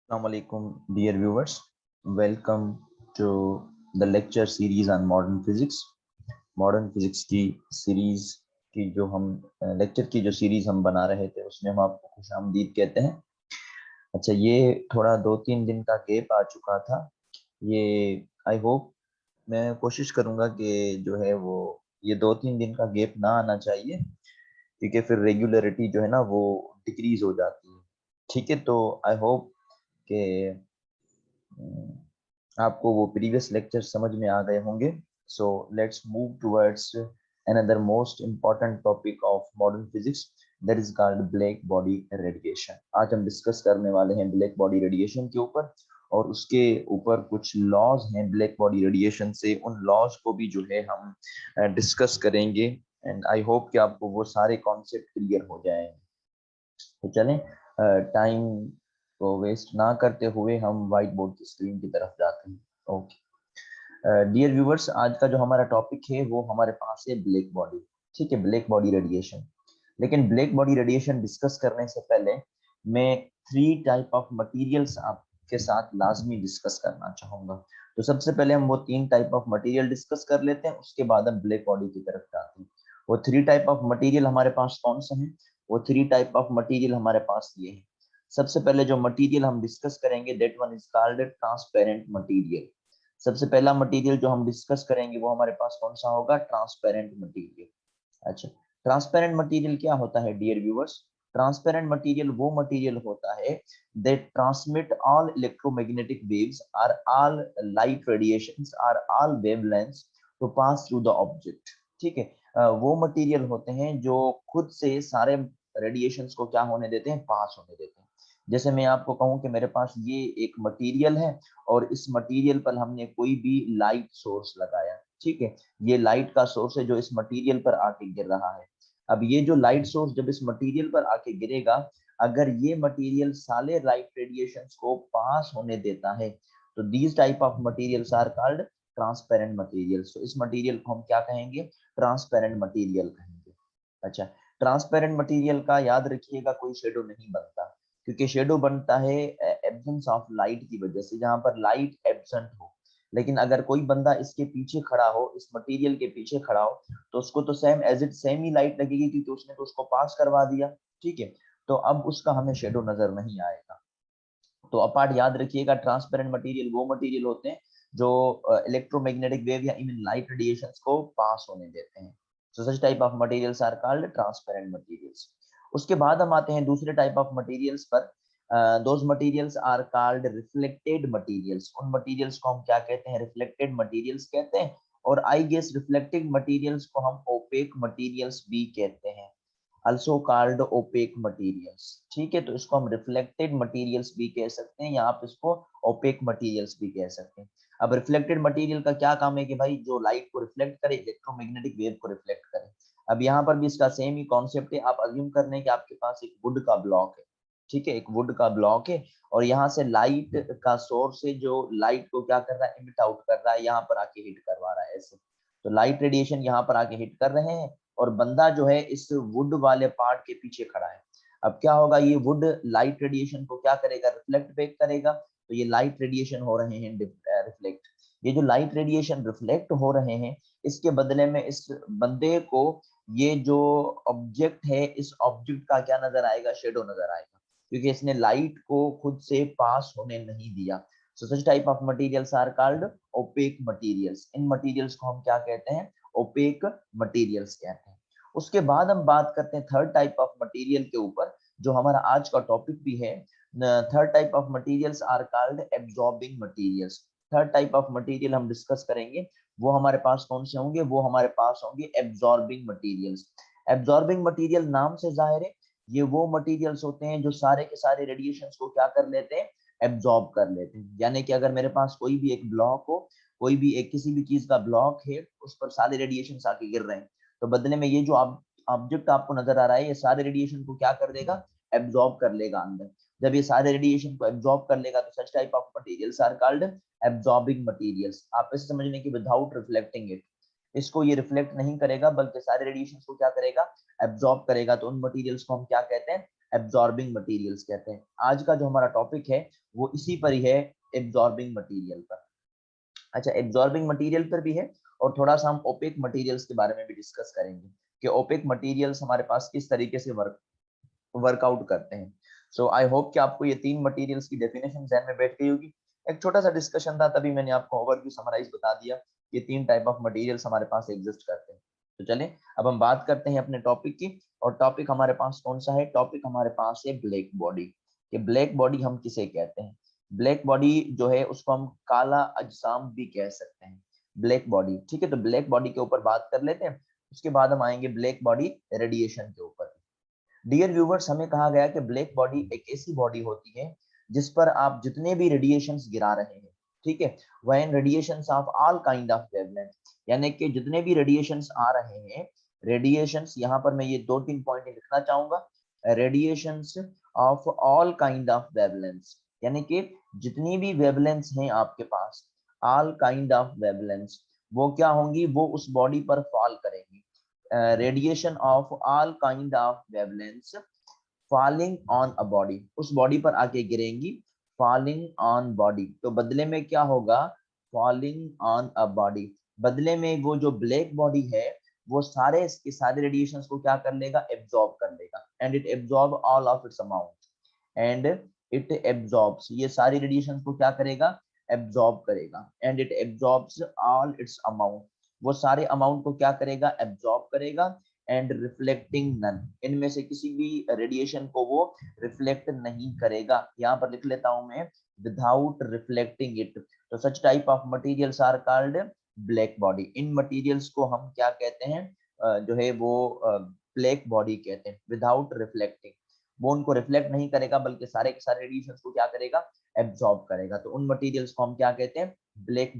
Assalamualaikum, dear viewers. Welcome to the lecture series on modern physics. Modern physics की series की जो हम lecture की जो सीरीज हम बना रहे थे उसमें हम आपको खुशामदीद कहते हैं। अच्छा, ये थोड़ा 2-3 दिन का गैप आ चुका था। ये आई होप मैं कोशिश करूंगा कि जो है वो ये 2-3 दिन का गैप ना आना चाहिए, क्योंकि फिर रेगुलरिटी जो है ना वो डिक्रीज हो जाती है। ठीक है, तो आई होप कि आपको वो प्रीवियस लेक्चर समझ में आ गए होंगे। So let's move towards another most important topic of modern physics, that is called black body radiation. आज हम डिस्कस करने वाले हैं ब्लैक बॉडी रेडिएशन के ऊपर, और उसके ऊपर कुछ लॉज हैं ब्लैक बॉडी रेडिएशन से, उन लॉज को भी जो है हम डिस्कस करेंगे। एंड आई होप कि आपको वो सारे कॉन्सेप्ट क्लियर हो जाएंगे। तो चलें, टाइम को वेस्ट ना करते हुए हम व्हाइट बोर्ड की स्क्रीन की तरफ जाते हैं। ओके डियर व्यूवर्स, आज का जो हमारा टॉपिक है वो हमारे पास है ब्लैक बॉडी। ठीक है, ब्लैक बॉडी रेडिएशन। लेकिन ब्लैक बॉडी रेडिएशन डिस्कस करने से पहले मैं 3 टाइप ऑफ मटेरियल्स आपके साथ लाजमी डिस्कस करना चाहूंगा। तो सबसे पहले हम वो 3 टाइप ऑफ मटेरियल डिस्कस कर लेते हैं, उसके बाद हम ब्लैक बॉडी की तरफ जाते हैं। वो 3 टाइप ऑफ मटेरियल हमारे पास कौन सा है? वो 3 टाइप ऑफ मटेरियल हमारे पास ये है। सबसे पहले जो मटेरियल हम डिस्कस करेंगे that one is called transparent material. सबसे पहला मटेरियल जो हम डिस्कस करेंगे वो हमारे पास कौन सा होगा? Transparent material. अच्छा, ट्रांसपेरेंट मटेरियल क्या होता है डियर व्यूअर्स? ट्रांसपेरेंट मटेरियल वो मटेरियल होता है that transmit all electromagnetic waves और ऑल लाइट रेडिएशंस और all wavelengths to pass through the object. ठीक है, वो मटेरियल होते हैं जो खुद से सारे रेडिएशंस को क्या होने देते हैं? पास होने देते हैं। जैसे मैं आपको कहूं कि मेरे पास ये एक मटेरियल है और इस मटेरियल पर हमने कोई भी लाइट सोर्स लगाया। ठीक है, ये लाइट का सोर्स है जो इस मटेरियल पर आके गिर रहा है। अब ये जो लाइट सोर्स जब इस मटेरियल पर आके गिरेगा, अगर ये मटेरियल सारे लाइट रेडिएशंस को पास होने देता है, तो these type of materials are called transparent materials. तो इस मटेरियल को हम क्या कहेंगे? ट्रांसपेरेंट मटेरियल कहेंगे। अच्छा, ट्रांसपेरेंट मटेरियल का याद रखिएगा कोई शेडो नहीं बनता, क्योंकि शेडो बनता है एब्सेंस ऑफ लाइट की वजह से, जहां पर लाइट एब्सेंट हो। लेकिन अगर कोई बंदा इसके पीछे खड़ा हो, इस मटेरियल के पीछे खड़ा हो, तो उसको तो सेम एज इट सेम ही लाइट लगेगी, क्योंकि उसने तो उसको पास करवा दिया। ठीक है, तो अब उसका हमें शेडो नजर नहीं आएगा। तो अपार्ट याद रखिएगा, ट्रांसपेरेंट मटेरियल वो मटेरियल होते हैं जो इलेक्ट्रोमैग्नेटिक वेव या इवन लाइट रेडिएशंस को पास होने देते हैं। So such type of materials are called transparent materials. उसके बाद हम आते हैं दूसरे टाइप ऑफ मटेरियल्स पर। Those materials are called reflected materials. उन मटेरियल्स को हम क्या कहते हैं? रिफ्लेक्टेड मटेरियल्स कहते हैं। और आई गेस रिफ्लेक्टिंग मटेरियल्स को हम ओपेक मटेरियल्स भी कहते हैं, also called opaque materials। ठीक है, तो इसको हम रिफ्लेक्टेड मटेरियल्स भी कह सकते हैं या आप इसको ओपेक मटेरियल्स भी कह सकते हैं। अब रिफ्लेक्टेड मटेरियल का क्या काम है कि भाई जो लाइट को रिफ्लेक्ट करे, इलेक्ट्रोमैग्नेटिक वेव को रिफ्लेक्ट करे। अब यहाँ पर भी इसका सेम ही कॉन्सेप्ट है। आप अज्यूम कर लें कि आपके पास एक वुड का ब्लॉक है। ठीक है, एक वुड का ब्लॉक है और यहाँ से लाइट का सोर्स है जो लाइट को क्या कर रहा है? इमिट आउट कर रहा है, यहाँ पर आके हिट करवा रहा है ऐसे। तो लाइट रेडिएशन यहाँ पर आके हिट कर रहे हैं और बंदा जो है इस वुड वाले पार्ट के पीछे खड़ा है। अब क्या होगा? ये वुड लाइट रेडिएशन को क्या करेगा? रिफ्लेक्ट बैक करेगा। तो ये लाइट रेडिएशन हो रहे हैं रिफ्लेक्ट। ये जो लाइट रेडिएशन रिफ्लेक्ट हो रहे हैं, इसके बदले में इस बंदे को ये जो ऑब्जेक्ट है, इस ऑब्जेक्ट का क्या नजर आएगा? शेडो नजर आएगा, क्योंकि इसने लाइट को खुद से पास होने नहीं दिया। So such type of materials are called opaque materials। In materials को हम क्या कहते हैं? ओपेक मटेरियल्स कहते हैं। उसके बाद हम बात करते हैं थर्ड टाइप ऑफ मटेरियल के ऊपर, जो हमारा आज का टॉपिक भी है। Third type of materials are called absorbing materials. Third type of material हम डिस्कस करेंगे, वो हमारे पास कौन से होंगे? वो हमारे पास होंगे एब्जॉर्बिंग मटेरियल्स। एब्जॉर्बिंग मटेरियल नाम से जाहिर है, ये वो मटेरियल्स होते हैं जो सारे के सारे रेडिएशंस को क्या कर लेते हैं? एब्जॉर्ब कर लेते हैं। यानी कि अगर मेरे पास कोई भी एक ब्लॉक हो, कोई भी एक किसी भी चीज का ब्लॉक है, उस पर सारे रेडिएशन आके गिर रहे हैं, तो बदले में ये जो ऑब्जेक्ट आपको नजर आ रहा है, ये सारे रेडिएशन को क्या कर देगा? एब्जॉर्ब कर लेगा अंदर। जब ये सारे रेडिएशन को एब्जॉर्ब कर लेगा, तो such type of materials are called absorbing materials. आप इसे समझने की विदाउट रिफ्लेक्टिंग इट, इसको ये रिफ्लेक्ट नहीं करेगा बल्कि सारे रेडिएशन को क्या करेगा? एब्जॉर्ब करेगा। तो उन मटेरियल्स को हम क्या कहते हैं? एब्जॉर्बिंग मटेरियल्स कहते हैं। आज का जो हमारा टॉपिक है वो इसी पर ही है, एब्जॉर्बिंग मटेरियल पर। अच्छा, एब्जॉर्बिंग मटेरियल पर भी है और थोड़ा सा हम ओपेक मटेरियल्स के बारे में भी डिस्कस करेंगे कि ओपेक मटेरियल्स हमारे पास किस तरीके से वर्कआउट करते हैं। सो आई होप कि आपको ये तीन मटेरियल्स की डेफिनेशन ध्यान में बैठ गई होगी। एक छोटा सा डिस्कशन था, तभी मैंने आपको ओवरव्यू समराइज बता दिया। ये तीन टाइप ऑफ मटेरियल्स हमारे पास एग्जिस्ट करते हैं। तो चलें अब हम बात करते हैं अपने टॉपिक की। और टॉपिक हमारे पास कौन सा है? टॉपिक हमारे पास है ब्लैक बॉडी। कि ब्लैक बॉडी हम किसे कहते हैं? ब्लैक बॉडी जो है उसको हम काला अजसाम भी कह सकते हैं, ब्लैक बॉडी। ठीक है, तो ब्लैक बॉडी के ऊपर बात कर लेते हैं, उसके बाद हम आएंगे ब्लैक बॉडी रेडिएशन के ऊपर। डियर व्यूवर्स, हमें कहा गया कि ब्लैक बॉडी एक ऐसी बॉडी होती है जिस पर आप जितने भी रेडिएशंस गिरा रहे हैं, ठीक है, when radiations of all kind of wavelength, यानी कि जितने भी रेडिएशंस आ रहे हैं, रेडिएशंस, यहाँ पर मैं ये दो तीन पॉइंट लिखना चाहूंगा, radiations of all kind of wavelengths, यानी कि जितनी भी वेवलेंथ्स हैं आपके पास, ऑल काइंड ऑफ वेवलेंथ्स, वो क्या होंगी? वो उस बॉडी पर फॉल करेंगी। Radiation of all kind of wavelengths falling on a body, उस बॉडी पर आके गिरेंगी, फॉलिंग ऑन बॉडी। तो बदले में क्या होगा? फॉलिंग ऑन अ बॉडी, बदले में वो जो ब्लैक बॉडी है वो सारे के सारे रेडिएशंस को क्या कर लेगा? एब्जॉर्ब कर लेगा। And it absorb all of its amount, and it absorbs, ये सारी रेडिएशंस को क्या करेगा? एब्जॉर्ब करेगा। And it absorbs all it's amount, वो सारे अमाउंट को क्या करेगा? एब्जॉर्ब करेगा। एंड रिफ्लेक्टिंग नन, इनमें से किसी भी रेडिएशन को वो रिफ्लेक्ट नहीं करेगा। यहाँ पर लिख लेता हूं मैं, विदाउट रिफ्लेक्टिंग इट। तो such type of materials are called black body. इन मटेरियल्स को हम क्या कहते हैं? जो है वो ब्लैक बॉडी कहते हैं, विदाउट रिफ्लेक्टिंग। वो उनको रिफ्लेक्ट नहीं करेगा बल्कि सारे के सारे रेडिएशन को क्या करेगा? एब्जॉर्ब करेगा। तो उन मटेरियल्स को हम क्या कहते हैं? ब्लैक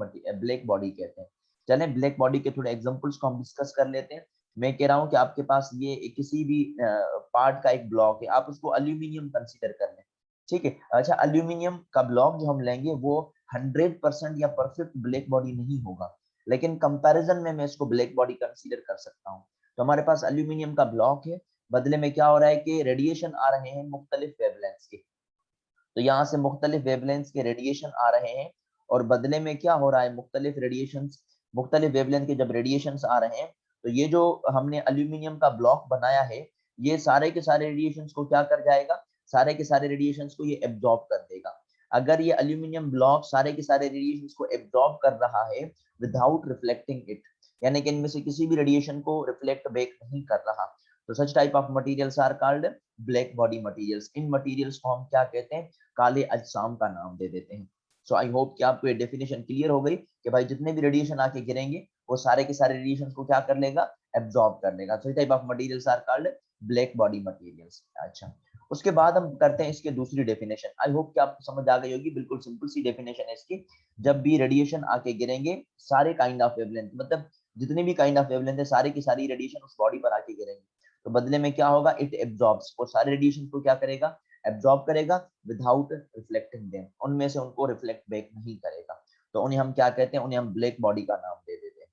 बॉडी कहते हैं। चलें ब्लैक बॉडी के थोड़े एग्जांपल्स को हम डिस्कस कर लेते हैं। मैं कह रहा हूं कि आपके पास ये किसी भी पार्ट का एक ब्लॉक है, आप उसको अल्यूमिनियम कंसीडर कर लें, ठीक है। अच्छा, अल्यूमिनियम का ब्लॉक जो हम लेंगे वो 100% या परफेक्ट ब्लैक बॉडी नहीं होगा, लेकिन कंपैरिजन में मैं इसको ब्लैक बॉडी कंसीडर कर सकता हूँ। तो हमारे पास अल्यूमिनियम का ब्लॉक है, बदले में क्या हो रहा है कि रेडिएशन आ रहे हैं मुख्तलिफ वेवलेंथ्स के। तो यहाँ से मुख्तलिफ वेवलेंथ्स के रेडिएशन आ रहे हैं, और बदले में क्या हो रहा है? मुख्तलिफ रेडिएशन, मुख्तलिफ वेवलेंथ के जब रेडिएशन आ रहे हैं, तो ये जो हमने अल्यूमिनियम का ब्लॉक बनाया है, ये सारे के सारे रेडिएशन को क्या कर जाएगा? सारे के सारे रेडिएशन को ये एब्जॉर्ब कर देगा। अगर ये अल्यूमिनियम ब्लॉक सारे के सारे रेडिएशन को एब्जॉर्ब कर रहा है विदाउट रिफ्लेक्टिंग इट, यानी कि इनमें से किसी भी रेडिएशन को रिफ्लेक्ट बैक नहीं कर रहा, तो such type of materials are called black body materials. इन मटेरियल्स को हम क्या कहते हैं? काले अजसाम का नाम दे देते हैं। सो आई होप कि आपको ये डेफिनेशन क्लियर हो गई कि भाई जितने भी रेडिएशन आके गिरेंगे वो सारे के सारे रेडिएशन को क्या कर लेगा? एब्जॉर्ब कर लेगा। So type of materials are called black body materials. अच्छा, उसके बाद हम करते हैं इसके दूसरी डेफिनेशन। आई होप कि आपको समझ आ गई होगी, बिल्कुल सिंपल सी डेफिनेशन है इसकी। जब भी रेडिएशन आके गिरेंगे सारे काइंड ऑफ वेवलेंथ, मतलब जितने भी काइंड ऑफ वेवलेंथ है, सारी की सारी रेडिएशन उस बॉडी पर आके गिरेंगे, तो बदले में क्या होगा? इट एब्जॉर्ब्स, वो सारे रेडिएशन को क्या करेगा? एब्जॉर्ब करेगा विदाउट रिफ्लेक्टिंग देम, उनमें से उनको रिफ्लेक्ट बैक नहीं करेगा। तो उन्हें हम क्या कहते हैं? उन्हें हम ब्लैक बॉडी का नाम दे देते हैं।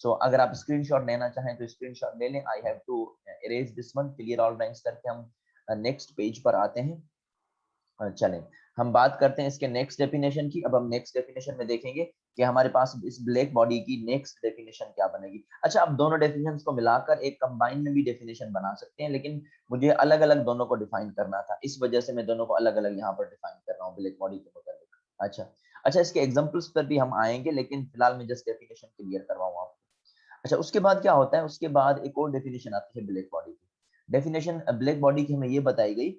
सो अगर आप स्क्रीनशॉट लेना चाहें तो स्क्रीनशॉट ले लें। I have to erase this one, clear all lines करके हम नेक्स्ट पेज पर आते हैं। चलें हम बात करते हैं इसके नेक्स्ट डेफिनेशन की। अब हम नेक्स्ट डेफिनेशन में देखेंगे कि हमारे पास इस ब्लैक बॉडी की नेक्स्ट डेफिनेशन क्या बनेगी। अच्छा, अब दोनों डेफिनेशंस को मिलाकर एक कंबाइन में भी डेफिनेशन बना सकते हैं, लेकिन मुझे अलग अलग दोनों को डिफाइन करना था, इस वजह से मैं दोनों को अलग अलग यहाँ पर डिफाइन कर रहा हूँ ब्लैक बॉडी के मुताबिक। अच्छा अच्छा, इसके एग्जाम्पल्स पर भी हम आएंगे, लेकिन फिलहाल मैं जस्ट डेफिनेशन क्लियर करवाऊँ आपको। अच्छा, उसके बाद क्या होता है? उसके बाद एक और डेफिनेशन आती है ब्लैक बॉडी की। डेफिनेशन ब्लैक बॉडी की हमें ये बताई गई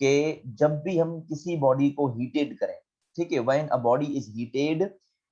कि जब भी हम किसी बॉडी को हीटेड करें, ठीक है, when a body is heated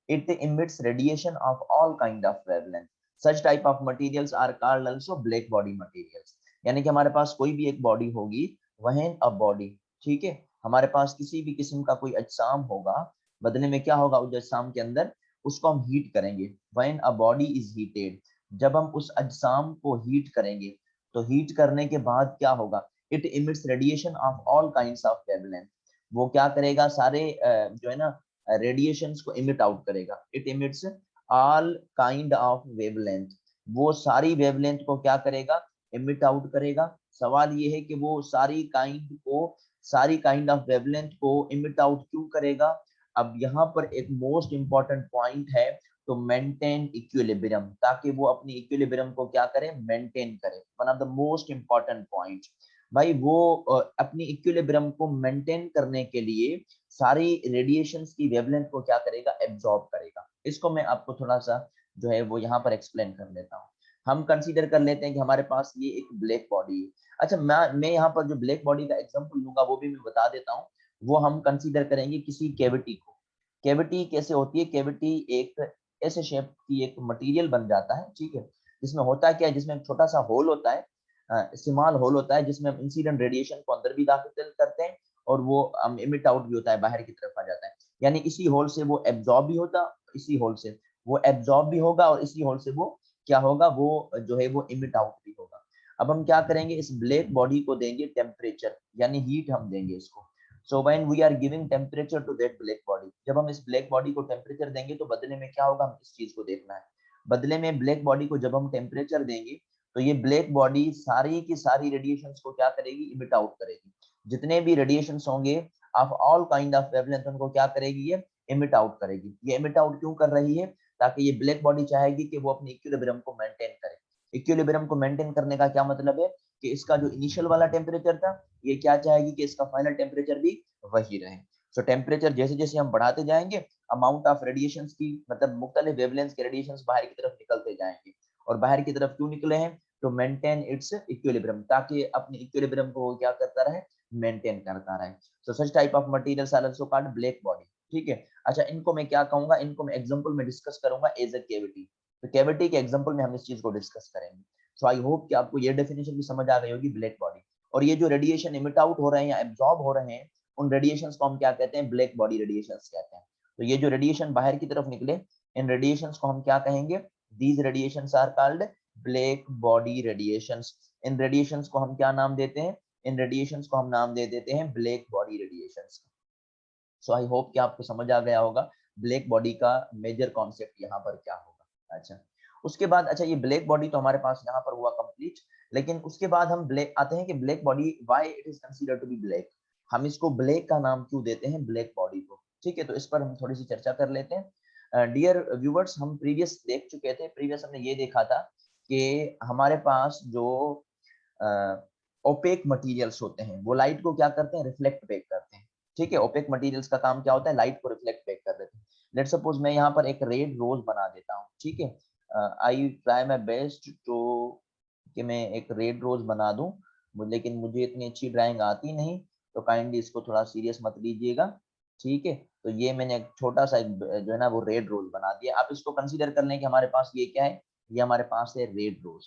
it emits radiation of all kind of wavelength. Such type of materials are called also black body materials. यानी कि हमारे पास कोई भी एक बॉडी होगी, व्हेन अ बॉडी, ठीक है, हमारे पास किसी भी किस्म का कोई अजसाम होगा, बदले में क्या होगा? उस अजसाम के अंदर उसको हम हीट करेंगे। When a body is heated, जब हम उस अजसाम को हीट करेंगे, तो हीट करने के बाद क्या होगा? It emits radiation of all kinds of wavelength. वो क्या करेगा? सारे जो है ना रेडिएशंस को इमिट आउट करेगा। It emits all kind of wavelength, वो सारी वेवलेंथ को क्या करेगा? इमिट आउट करेगा। सवाल ये है कि वो सारी काइंड ऑफ वेवलेंथ को इमिट आउट क्यों करेगा। अब यहाँ पर एक मोस्ट इंपॉर्टेंट पॉइंट है, तो मेंटेन इक्विलिब्रियम, ताकि वो अपनी इक्विलिब्रियम को क्या करे, मेंटेन करे। One of the most important point भाई, वो अपनी इक्विलिब्रियम को मेंटेन करने के लिए सारी रेडिएशंस की वेवलेंथ को क्या करेगा, एब्जॉर्ब करेगा। इसको मैं आपको थोड़ा सा जो है वो यहाँ पर एक्सप्लेन कर लेता हूँ। हम कंसीडर कर लेते हैं कि हमारे पास ये एक ब्लैक बॉडी है। अच्छा, मैं यहाँ पर जो ब्लैक बॉडी का एग्जांपल लूंगा वो भी मैं बता देता हूँ। वो हम कंसीडर करेंगे किसी कैविटी को। कैविटी कैसे होती है, कैविटी एक ऐसे शेप की एक मटेरियल बन जाता है, ठीक है, जिसमें होता क्या है, जिसमें एक छोटा सा होल होता है, स्मॉल होल होता है, जिसमें हम इंसिडेंट रेडिएशन को अंदर भी दाखिल करते हैं और वो इमिट आउट भी होता है, बाहर की तरफ आ जाता है। यानी इसी होल से वो एब्जॉर्ब भी होता, इसी होल से वो एब्जॉर्ब भी होगा और इसी होल से वो क्या होगा, वो जो है वो इमिट आउट भी होगा। अब हम क्या करेंगे, इस ब्लैक बॉडी को देंगे टेम्परेचर, यानी हीट हम देंगे इसको। So when we are giving temperature to that black body, जब हम इस ब्लैक बॉडी को टेम्परेचर देंगे तो बदले में क्या होगा, हम इस चीज को देखना है। बदले में ब्लैक बॉडी को जब हम टेम्परेचर देंगे तो ये ब्लैक बॉडी सारी की सारी रेडिएशंस को क्या करेगी, इमिट आउट करेगी। जितने भी रेडिएशंस होंगे of all kind of wavelength, उनको क्या करेगी, ये इमिट आउट करेगी। ये इमिट आउट क्यों कर रही है, ताकि ये ब्लैक बॉडी चाहेगी कि वो अपनी इक्विलिब्रियम को मेंटेन करे। इक्विलिब्रियम को मेंटेन करने का क्या मतलब है कि इसका जो इनिशियल वाला टेम्परेचर था, ये क्या चाहेगी कि इसका फाइनल टेम्परेचर भी वही रहे। सो टेम्परेचर जैसे जैसे हम बढ़ाते जाएंगे, अमाउंट ऑफ रेडिएशंस की मतलब मुख्तलिफ वेवलेंथ के रेडिएशंस बाहर की तरफ निकलते जाएंगे। और बाहर की तरफ क्यों निकले हैं, टू मेंटेन इट्स इक्विलिब्रियम, ताकि अपनी इक्विलिब्रियम को क्या करता रहे, मेंटेन करता रहे। So such type of materials are also called black body, ठीक है। अच्छा, इनको मैं क्या कहूंगा, इनको मैं एग्जांपल में डिस्कस करूंगा एज अ कैविटी। तो कैविटी के एग्जांपल में हम इस चीज को डिस्कस करेंगे। सो आई होप कि आपको ये डेफिनेशन भी समझ आ गई होगी ब्लैक बॉडी। और ये जो रेडिएशन इमिट आउट हो रहे हैं या एब्जॉर्ब हो रहे हैं, उन रेडिएशंस को हम क्या कहते हैं, ब्लैक बॉडी रेडिएशंस कहते हैं। तो ये जो रेडिएशन बाहर की तरफ निकले, इन रेडिएशंस को हम क्या कहेंगे, these radiations are called black body radiations. इन रेडिएशंस को हम क्या नाम देते हैं, इन रेडिएशंस को हम नाम दे देते हैं ब्लैक बॉडी रेडिएशंस। सो आई होप कि आपको समझ आ गया होगा ब्लैक बॉडी का मेजर कॉन्सेप्ट यहाँ पर क्या होगा। अच्छा, उसके बाद अच्छा, ये ब्लैक बॉडी तो हमारे पास यहाँ पर हुआ कंप्लीट। लेकिन उसके बाद हम ब्लैक आते हैं कि black body why it is considered to be black. हम इसको ब्लैक का नाम क्यों देते हैं ब्लैक बॉडी को, ठीक है। तो इस पर हम थोड़ी सी चर्चा कर लेते हैं। डियर व्यूवर्स, हम प्रीवियस देख चुके थे, प्रीवियस हमने ये देखा था कि हमारे पास जो ओपेक मटेरियल्स होते हैं वो लाइट को क्या करते हैं, रिफ्लेक्ट बैक करते हैं, ठीक है। ओपेक मटेरियल्स का काम क्या होता है, लाइट को रिफ्लेक्ट बैक कर देते हैं। लेट्स सपोज मैं यहाँ पर एक रेड रोज बना देता हूँ, ठीक है। I try my best to कि मैं एक रेड रोज बना दूं, लेकिन मुझे इतनी अच्छी ड्राइंग आती नहीं, तो काइंडली इसको थोड़ा सीरियस मत लीजिएगा, ठीक है। तो ये मैंने एक छोटा सा जो है ना वो रेड रोज बना दिया। आप इसको कंसीडर कर लें कि हमारे पास ये क्या है, ये हमारे पास है रेड रोज,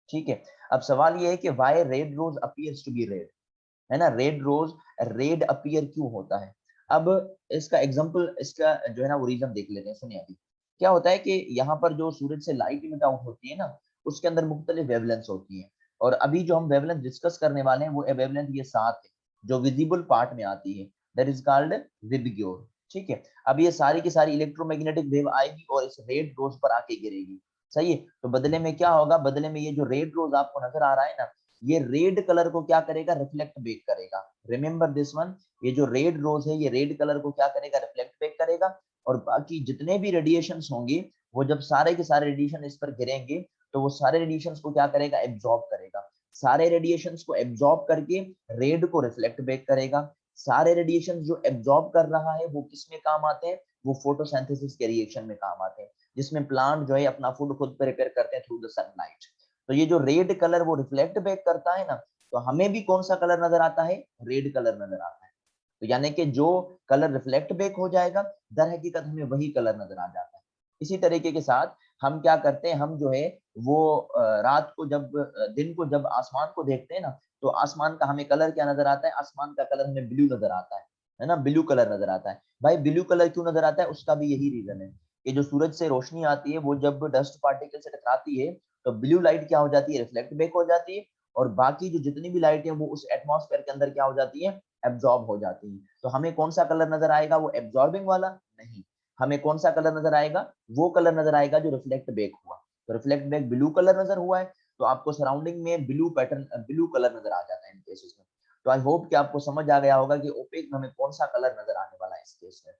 ठीक है। अब सवाल ये है कि why red rose appears to be red, है ना, रेड रोज रेड अपीयर क्यों होता है। अब इसका एग्जांपल, इसका जो है ना वो रीजन देख लेते हैं। सुनिए, अभी क्या होता है कि यहाँ पर जो सूरज से लाइट इमिट आउट होती है ना, उसके अंदर मुख्तलिफ वेवलेंथ्स होती हैं। और अभी जो हम वेवलेंथ डिस्कस करने वाले हैं वो वेवलेंथ ये 7 है, जो विजिबल पार्ट में आती है, दैट इज कॉल्ड विबग्योर, ठीक है। अब ये सारी की सारी इलेक्ट्रोमैग्नेटिक वेव आएगी और इस रेड रोज पर आके गिरेगी, सही है। तो बदले में क्या होगा, बदले में ये जो रेड रोज आपको नजर आ रहा है ना, ये रेड कलर को क्या करेगा, रिफ्लेक्ट बैक करेगा। रिमेंबर दिस वन, ये जो रेड रोज है ये रेड कलर को क्या करेगा, रिफ्लेक्ट बैक करेगा। और बाकी जितने भी रेडिएशंस होंगे, वो जब सारे के सारे रेडिएशन इस पर गिरेंगे, तो वो सारे रेडिएशंस को क्या करेगा, एब्जॉर्ब करेगा। सारे रेडिएशंस को एब्जॉर्ब करके रेड को रिफ्लेक्ट बैक करेगा। सारे रेडिएशन जो एब्जॉर्ब कर रहा है वो किस में काम आते हैं, वो फोटोसिंथेसिस के रिएक्शन में काम आते हैं, जिसमें प्लांट जो है अपना फूड खुद प्रिपेयर करते हैं थ्रू द सनलाइट। तो ये जो रेड कलर वो रिफ्लेक्ट बैक करता है ना, तो हमें भी कौन सा कलर नजर आता है, रेड कलर नजर आता है। तो यानी कि जो कलर रिफ्लेक्ट बैक हो जाएगा, दर हकीकत हमें वही कलर नजर आ जाता है। इसी तरीके के साथ हम क्या करते हैं, हम जो है वो रात को जब दिन को जब आसमान को देखते हैं ना, तो आसमान का हमें कलर क्या नजर आता है, आसमान का कलर हमें ब्लू नजर आता है ना, ब्लू कलर नजर आता है। भाई ब्लू कलर क्यों नजर आता है, उसका भी यही रीजन है कि जो सूरज से रोशनी आती है वो जब डस्ट पार्टिकल से टकराती है, तो ब्लू लाइट क्या हो जाती है, रिफ्लेक्ट बैक हो जाती है। और बाकी जो जितनी भी लाइट है वो उस एटमॉस्फेयर के अंदर क्या हो जाती है, एब्जॉर्ब हो जाती है। तो हमें कौन सा कलर नजर आएगा, वो एब्जॉर्बिंग वाला नहीं, हमें कौन सा कलर नजर आएगा, वो कलर नजर आएगा जो रिफ्लेक्ट बैक हुआ। तो रिफ्लेक्ट बैक ब्लू कलर नजर हुआ है। तो आपको सराउंडिंग में ब्लू पैटर्न, ब्लू कलर नजर आ जाता है इन केसेस में। तो आई होप कि आपको समझ आ गया होगा कि ओपेक में हमें कौन सा कलर नजर आने वाला है इस केस में।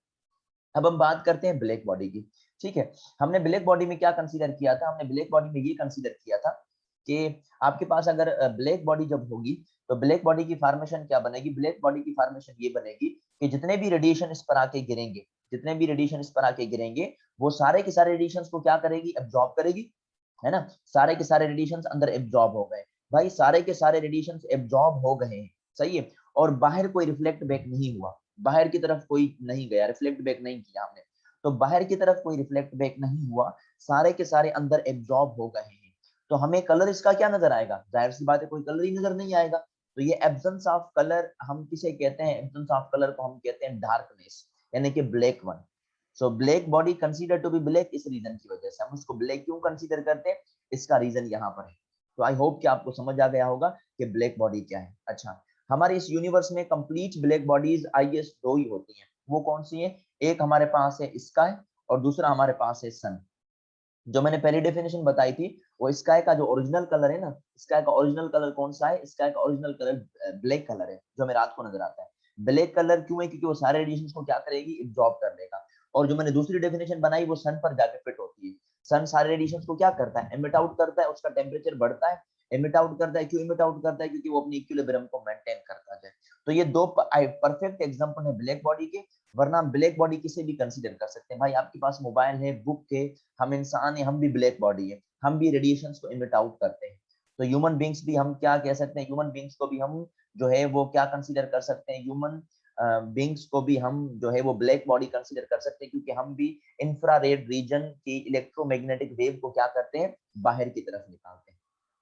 अब हम बात करते हैं ब्लैक बॉडी की। ठीक है, हमने ब्लैक बॉडी में क्या कंसीडर किया था? हमने ब्लैक बॉडी में ये कंसीडर किया था कि आपके पास अगर ब्लैक बॉडी जब होगी तो ब्लैक बॉडी की फॉर्मेशन क्या बनेगी? ब्लैक बॉडी की फॉर्मेशन ये बनेगी कि जितने भी रेडिएशन इस पर आके गिरेंगे, जितने भी रेडिएशन इस पर आके गिरेंगे, वो सारे के सारे रेडिएशन को क्या करेगी? एब्जॉर्ब करेगी, है ना। सारे के सारे रेडिएशन अंदर एब्जॉर्ब हो गए। भाई सारे के सारे रेडिएशन एब्जॉर्ब हो गए हैं, सही है, और बाहर कोई रिफ्लेक्ट बैक नहीं हुआ, बाहर की तरफ कोई नहीं गया, रिफ्लेक्ट बैक नहीं किया हमने, तो बाहर की तरफ कोई रिफ्लेक्ट बैक नहीं हुआ, सारे के सारे अंदर एब्जॉर्ब हो गए हैं। तो हमें कलर इसका क्या नजर आएगा? जाहिर सी बात है कोई कलर ही नजर नहीं आएगा। तो ये एब्सेंस ऑफ कलर हम किसे कहते हैं? एब्सेंस ऑफ कलर को हम कहते हैं डार्कनेस, यानी कि black one. So black body consider to be black इस रीजन की वजह से। हम उसको ब्लैक क्यों कंसीडर करते हैं, इसका रीजन यहाँ पर है। तो आई होप कि आपको समझ आ गया होगा कि ब्लैक बॉडी क्या है। अच्छा, हमारे इस यूनिवर्स में complete black bodies I guess दो ही होती हैं। वो कौन सी है? एक हमारे पास है स्काई और दूसरा हमारे पास है सन। जो मैंने पहली डेफिनेशन बताई थी, वो स्काई का जो ओरिजिनल कलर है ना, स्काई का ओरिजिनल कलर कौन सा है? स्काई का ओरिजिनल कलर ब्लैक कलर है, जो हमें रात को नजर आता है। ब्लैक कलर क्यों है? क्योंकि वो सारे रेडिएशन को क्या करेगी? एब्जॉर्ब कर लेगा। और जो मैंने दूसरी डेफिनेशन बनाई वो सन पर जाके फिट होती है। सन सारे रेडिएशन को क्या करता है? एमिट आउट करता है, उसका टेम्परेचर बढ़ता है, एमिट आउट करता है। क्यों एमिट आउट करता है? क्योंकि वो अपनी इक्विलिब्रियम को मेंटेन करता है। तो ये दो परफेक्ट एग्जांपल है ब्लैक बॉडी के। वरना हम ब्लैक बॉडी किसे भी कंसीडर कर सकते हैं। भाई आपके पास मोबाइल है, बुक है, हम इंसान है, हम भी ब्लैक बॉडी है, हम भी रेडिएशंस को इमिट आउट करते हैं। तो ह्यूमन बींग्स भी हम क्या कह सकते हैं? ह्यूमन बींग्स को भी हम जो है वो क्या कंसीडर कर सकते हैं? ह्यूमन बींग्स को भी हम जो है वो ब्लैक बॉडी कंसीडर कर सकते हैं, क्योंकि हम भी इंफ्रारेड रीजन की इलेक्ट्रोमैग्नेटिक वेव को क्या करते हैं? बाहर की तरफ निकालते हैं।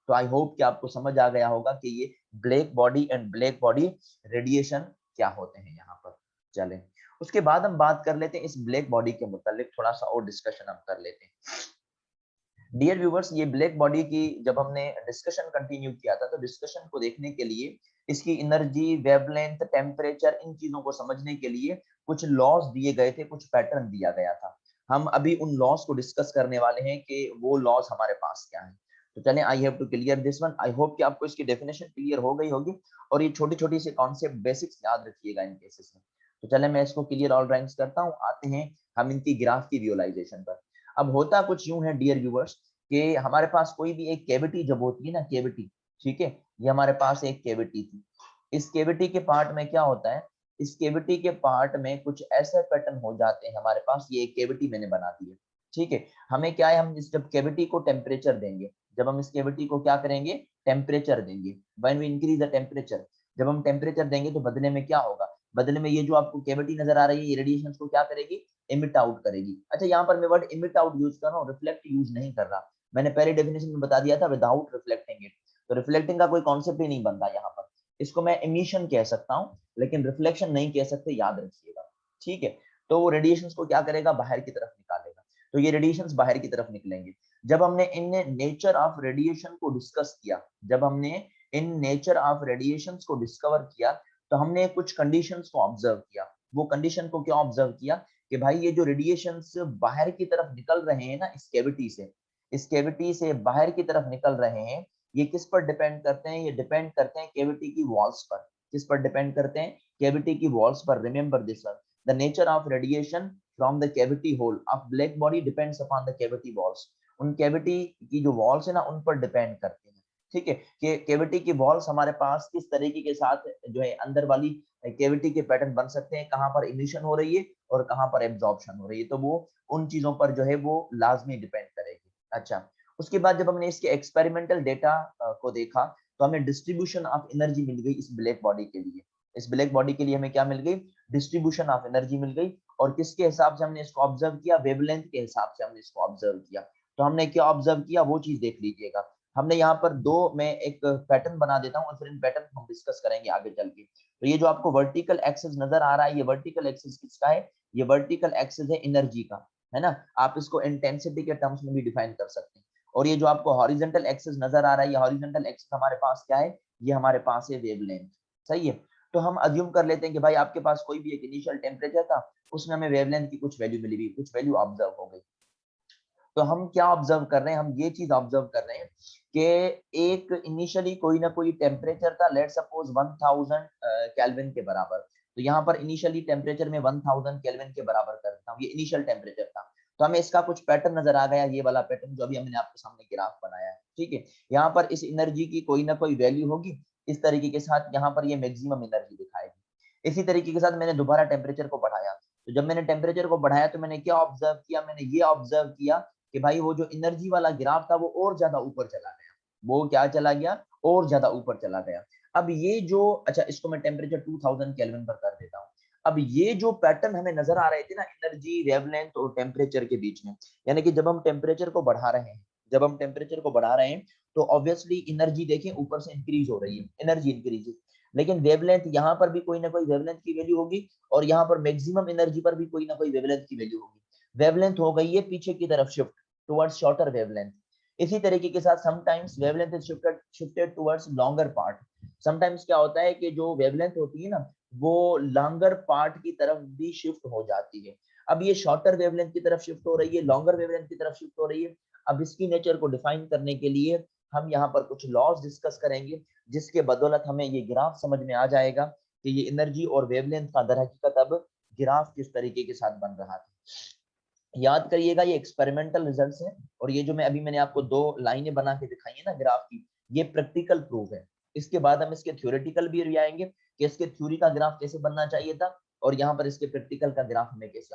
तो आई होप कि आपको समझ आ गया होगा कि ये black body and black body radiation क्या होते हैं यहाँ पर। चलें, उसके बाद हम बात कर लेते हैं इस ब्लैक बॉडी के मुतालिक, थोड़ा सा और डिस्कशन हम कर लेते हैं। डियर व्यूवर्स, ये ब्लैक बॉडी की जब हमने डिस्कशन कंटिन्यू किया था, तो डिस्कशन को देखने के लिए, इसकी एनर्जी, वेवलेंथ, टेम्परेचर, इन चीजों को समझने के लिए कुछ लॉज दिए गए थे, कुछ पैटर्न दिया गया था। हम अभी उन लॉज को डिस्कस करने वाले हैं कि वो लॉज हमारे पास क्या है। तो चलें, I have to clear this one. I hope कि आपको इसकी डेफिनेशन क्लियर हो गई होगी और ये छोटी छोटी से कॉन्सेप्ट बेसिक्स याद रखिएगा इन केसेस में। तो चलें, मैं इसको क्लियर ऑल ड्राइंग्स करता हूँ। आते हैं हम इनकी ग्राफ की विजुअलाइजेशन पर। अब होता कुछ यूं है डियर व्यूवर्स, कि हमारे पास कोई भी एक कैविटी जब होती है ना, कैविटी, ठीक है, ये हमारे पास एक कैविटी थी। इस कैविटी के पार्ट में क्या होता है? इस कैविटी के पार्ट में कुछ ऐसे पैटर्न हो जाते हैं हमारे पास। ये एक कैविटी मैंने बना दी है, ठीक है। हमें क्या है, हम इस जब कैविटी को टेम्परेचर देंगे, जब हम इस कैविटी को क्या करेंगे? टेम्परेचर देंगे। When we increase the temperature, जब हम टेम्परेचर देंगे तो बदले में क्या होगा? बदले में ये जो आपको कैविटी नजर आ रही है, ये रेडिएशन को क्या करेगी? इमिट आउट करेगी। अच्छा, यहाँ पर मैं वर्ड इमिट आउट यूज कर रहा हूँ, रिफ्लेक्ट यूज नहीं कर रहा। मैंने पहले डेफिनेशन में बता दिया था विदाउट रिफ्लेक्टिंग इट। तो रिफ्लेक्टिंग का कोई कॉन्सेप्ट ही नहीं बनता यहाँ पर। इसको मैं इमिशन कह सकता हूँ, लेकिन रिफ्लेक्शन नहीं कह सकते, याद रखिएगा, ठीक है। तो वो रेडिएशन को क्या करेगा? बाहर की तरफ निकालेगा। तो ये रेडिएशन बाहर की तरफ निकलेंगे। जब हमने इन नेचर ऑफ रेडिएशन को डिस्कस किया, जब हमने इन नेचर ऑफ रेडिएशन को डिस्कवर किया, तो हमने कुछ कंडीशंस को ऑब्जर्व किया। वो कंडीशन को क्या ऑब्जर्व किया? कि भाई ये जो रेडिएशंस बाहर की तरफ निकल रहे हैं ना, इस कैविटी से, इस कैविटी से बाहर की तरफ निकल रहे हैं, ये किस पर डिपेंड करते हैं? ये डिपेंड करते हैं कैविटी की वॉल्स पर। किस पर डिपेंड करते हैं? कैविटी की वॉल्स पर। Remember this one, the nature of radiation from the cavity hole of black body depends upon the cavity walls. उन कैविटी की जो वॉल्स है ना, उन पर डिपेंड करते हैं, ठीक है। कि कैविटी की वॉल्स हमारे पास किस तरीके के साथ जो है अंदर वाली कैविटी के पैटर्न बन सकते हैं, कहां पर इमिशन हो रही है और कहां पर एब्जॉर्प्शन हो रही है, तो वो उन चीजों पर जो है वो लाजमी डिपेंड करेगी। अच्छा, उसके बाद जब हमने इसके एक्सपेरिमेंटल डेटा को देखा, तो हमें डिस्ट्रीब्यूशन ऑफ एनर्जी मिल गई इस ब्लैक बॉडी के लिए। इस ब्लैक बॉडी के लिए हमें क्या मिल गई? डिस्ट्रीब्यूशन ऑफ एनर्जी मिल गई। और किसके हिसाब से हमने इसको ऑब्जर्व किया? वेवलेंथ के हिसाब से हमने इसको ऑब्जर्व किया। तो हमने क्या ऑब्जर्व किया, वो चीज देख लीजिएगा। हमने यहाँ पर दो, मैं एक पैटर्न बना देता हूँ और फिर इन पैटर्न को हम डिस्कस करेंगे आगे चल के। तो ये जो आपको वर्टिकल एक्सिस नजर आ रहा है, ये वर्टिकल एक्सिस किसका है? ये वर्टिकल एक्सिस है एनर्जी का, है ना। आप इसको इंटेंसिटी के टर्म्स में भी डिफाइन कर सकते हैं। और ये जो आपको हॉरिजॉन्टल एक्सिस नजर आ रहा है, ये हॉरिजॉन्टल एक्सिस हमारे पास क्या है? ये हमारे पास है वेवलेंथ, सही है। तो हम अज्यूम कर लेते हैं कि भाई आपके पास कोई भी एक इनिशियल टेम्परेचर था, उसमें हमें वेवलेंथ की कुछ वैल्यू मिली हुई, कुछ वैल्यू ऑब्जर्व हो गई। तो हम क्या ऑब्जर्व कर रहे हैं, हम ये चीज ऑब्जर्व कर रहे हैं कि एक इनिशियली कोई ना कोई टेम्परेचर था, लेट सपोज 1000 केल्विन के बराबर। तो यहाँ पर इनिशियली टेम्परेचर में 1000 केल्विन के बराबर करता हूँ, ये इनिशियल टेम्परेचर था। तो हमें इसका कुछ पैटर्न नजर आ गया, ये वाला पैटर्न जो अभी हमने आपके सामने ग्राफ बनाया है, ठीक है। यहाँ पर इस एनर्जी की कोई ना कोई वैल्यू होगी, इस तरीके के साथ यहाँ पर ये मैक्सिमम एनर्जी दिखाएगी। इसी तरीके के साथ मैंने दोबारा टेम्परेचर को बढ़ाया। तो जब मैंने टेम्परेचर को बढ़ाया तो मैंने क्या ऑब्जर्व किया, मैंने ये ऑब्जर्व किया कि भाई वो जो एनर्जी वाला ग्राफ था वो और ज्यादा ऊपर चला गया। वो क्या चला गया, और ज्यादा ऊपर चला गया। अब ये जो, अच्छा इसको मैं टेम्परेचर 2000 केल्विन पर कर देता हूँ। अब ये जो पैटर्न हमें नजर आ रहे थे ना एनर्जी, वेवलेंथ और टेम्परेचर के बीच में, यानी कि जब हम टेम्परेचर को बढ़ा रहे हैं, जब हम टेम्परेचर को बढ़ा रहे हैं तो ऑब्वियसली एनर्जी देखें ऊपर से इंक्रीज हो रही है, एनर्जी इंक्रीज। लेकिन वेवलेंथ यहाँ पर भी कोई ना कोई वेवलेंथ की वैल्यू होगी, और यहाँ पर मैक्सिमम एनर्जी पर भी कोई ना कोई वेवलेंथ की वैल्यू होगी। वेवलेंथ हो गई है पीछे की तरफ शिफ्ट टुवर्ड्स शॉर्टर वेवलेंथ। इसी तरीके के साथ sometimes wavelength is shifted towards longer part. Sometimes क्या होता है कि जो वेवलेंथ होती है ना वो लॉन्गर पार्ट की तरफ भी शिफ्ट हो जाती है। अब ये शॉर्टर वेवलेंथ की तरफ शिफ्ट हो रही है, लॉन्गर वेवलेंथ की तरफ शिफ्ट हो रही है। अब इसकी नेचर को डिफाइन करने के लिए हम यहाँ पर कुछ लॉज डिस्कस करेंगे, जिसके बदौलत हमें ये ग्राफ समझ में आ जाएगा कि ये एनर्जी और वेवलेंथ का दर हकीकत अब ग्राफ किस तरीके के साथ बन रहा था। याद करिएगा ये एक्सपेरिमेंटल रिजल्ट्स हैं, और ये जो मैं अभी मैंने आपको दो लाइनें बना के दिखाई है ना ग्राफ की, ये प्रैक्टिकल प्रूफ है। इसके बाद हम इसके थ्योरेटिकल भी आएंगे कि इसके थ्योरी का ग्राफ कैसे बनना चाहिए था, और यहाँ पर इसके प्रैक्टिकल का ग्राफ हमें कैसे